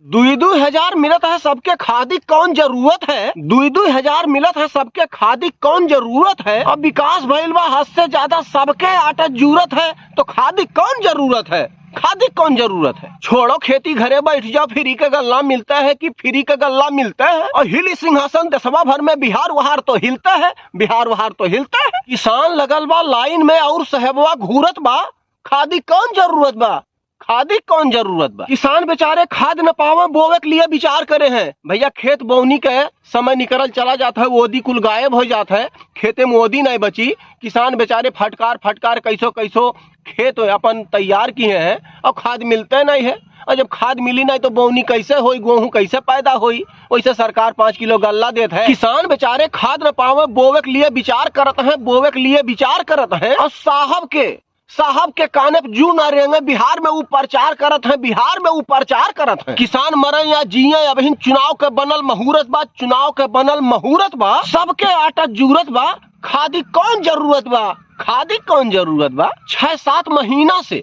दुई हजार मिलत है सबके खादी कौन जरूरत है। दुई हजार मिलत है सबके खादी कौन जरूरत है। अब विकास भइल बा हद से ज्यादा सबके आटा जरूरत है तो खादी कौन जरूरत है। खादी कौन जरूरत है। छोड़ो खेती घरे बैठ जाओ फ्री का गल्ला मिलता है कि फ्री का गल्ला मिलता है। और हिली सिंहासन देशवा भर में बिहार वहार तो हिलता है। बिहार वहार तो हिलता है। किसान लगल बा लाइन में और साहेबवा घूरत बा। खादी कौन जरूरत बा। खादी कौन जरूरत बा। किसान बेचारे खाद न पावे बोवे के लिए विचार करे हैं। भैया खेत बोवनी के समय निकल चला जाता है ओदी कुल गायब हो जाता है। खेते में ओदी नहीं बची। किसान बेचारे फटकार फटकार कैसो कैसो खेत अपन तैयार किए हैं और खाद मिलते नहीं है। और जब खाद मिली नहीं तो बोवनी कैसे होई गेहूं कैसे पैदा होई। वैसे सरकार 5 किलो गल्ला देता है। किसान बेचारे खाद न पावे बोवे के लिए विचार करत हैं। बोवे के लिए विचार करत हैं और साहब के काने पे जू ना रेंगे बिहार में वो प्रचार करत है। बिहार में वो प्रचार करत है। किसान मरे या जिये अब चुनाव के बनल मुहूर्त बा। चुनाव के बनल मुहूर्त बा। सबके आटा जरूरत बा। खादी कौन जरूरत बा। खादी कौन जरूरत बा। 6-7 महीना से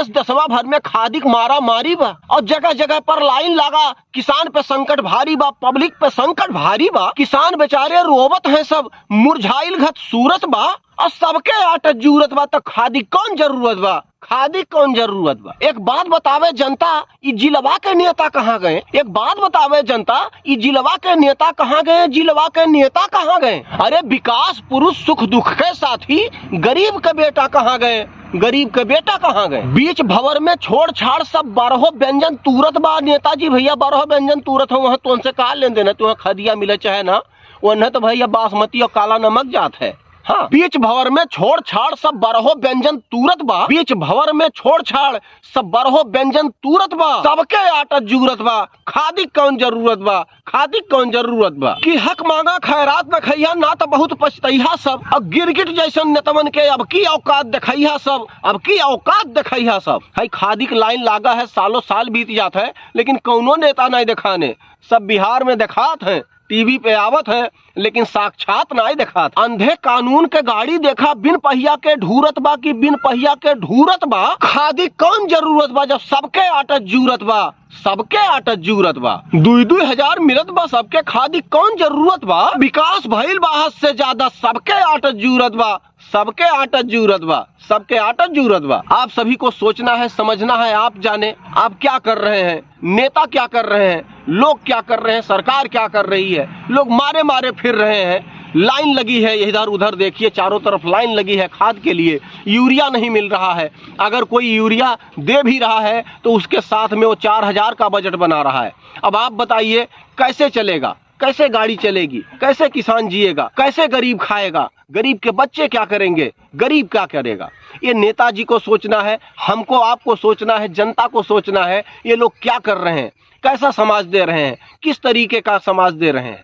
देशवा भर में खादी मारा मारी बा। और जगह जगह पर लाइन लगा। किसान पे संकट भारी बा। पब्लिक पे संकट भारी बा। किसान बेचारे रोवत हैं सब मुरझाइल घत सूरत बा। और सबके आटा जरूरत बा तो खादी कौन जरूरत बा। खादी कौन जरूरत बा। एक बात बतावे जनता ई जिलवा के नेता कहाँ गए। एक बात बतावे जनता ई जिलवा के नेता कहाँ गए। जिलवा के नेता कहाँ गए। अरे विकास पुरुष सुख दुख के साथी गरीब के बेटा कहाँ गए। गरीब के बेटा कहाँ गए। बीच भवर में छोड़ छाड़ सब 12 व्यंजन तुरत बा। नेताजी भैया 12 व्यंजन तुरत हो वहाँ तुमसे कहा लेन देना। तुम्हें खदिया मिले चाहे ना वह तो भैया बासमती और काला नमक जात है। हाँ बीच भवर में छोड़ छाड़ सब 12 व्यंजन तुरत बा। बीच भवर में छोड़ छाड़ सब 12 व्यंजन तुरत बा। सबके आटा जरूरत बा। खादी कौन जरूरत बा। खादी कौन जरूरत बा। कि हक मांगा खैरात न खैया ना तो बहुत पछतैहा सब। अब गिरगिट जैसन नेतवन के अब की औकात दिखैया सब। अब की औकात दिखैया सब। है खादी की लाइन लागा है सालों साल बीत जाता है लेकिन कौनो नेता नहीं दिखाने। सब बिहार में दिखात है टीवी पे आवत है लेकिन साक्षात नहीं दिखात। अंधे कानून के गाड़ी देखा बिन पहिया के ढूरत बा कि बिन पहिया के ढूरत बा। खादी कौन जरूरत बा जब सबके आटा जरूरत बा। सबके आटा जरूरत बा। दुई हजार मिलत बा सबके खादी कौन जरूरत बा। विकास भइल बा हद से ज्यादा सबके आटा जरूरत बा। सबके आटा जरूरत बा। सबके आटा जरूरत बा। आप सभी को सोचना है समझना है। आप जाने आप क्या कर रहे हैं। नेता क्या कर रहे हैं। लोग क्या कर रहे हैं। सरकार क्या कर रही है। लोग मारे मारे फिर रहे हैं। लाइन लगी है इधर उधर देखिए चारों तरफ लाइन लगी है खाद के लिए। यूरिया नहीं मिल रहा है। अगर कोई यूरिया दे भी रहा है तो उसके साथ में वो 4000 का बजट बना रहा है। अब आप बताइए कैसे चलेगा। कैसे गाड़ी चलेगी। कैसे किसान जिएगा। कैसे गरीब खाएगा। गरीब के बच्चे क्या करेंगे। गरीब क्या करेगा। ये नेताजी को सोचना है। हमको आपको सोचना है। जनता को सोचना है ये लोग क्या कर रहे हैं। कैसा समाज दे रहे हैं। किस तरीके का समाज दे रहे हैं।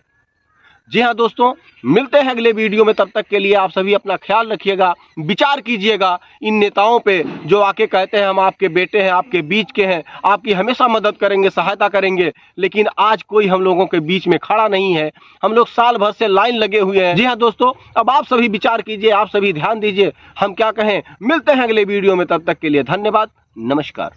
जी हाँ दोस्तों मिलते हैं अगले वीडियो में। तब तक के लिए आप सभी अपना ख्याल रखिएगा। विचार कीजिएगा इन नेताओं पे जो आके कहते हैं हम आपके बेटे हैं आपके बीच के हैं आपकी हमेशा मदद करेंगे सहायता करेंगे लेकिन आज कोई हम लोगों के बीच में खड़ा नहीं है। हम लोग साल भर से लाइन लगे हुए हैं। जी हाँ दोस्तों अब आप सभी विचार कीजिए। आप सभी ध्यान दीजिए। हम क्या कहें। मिलते हैं अगले वीडियो में। तब तक के लिए धन्यवाद। नमस्कार।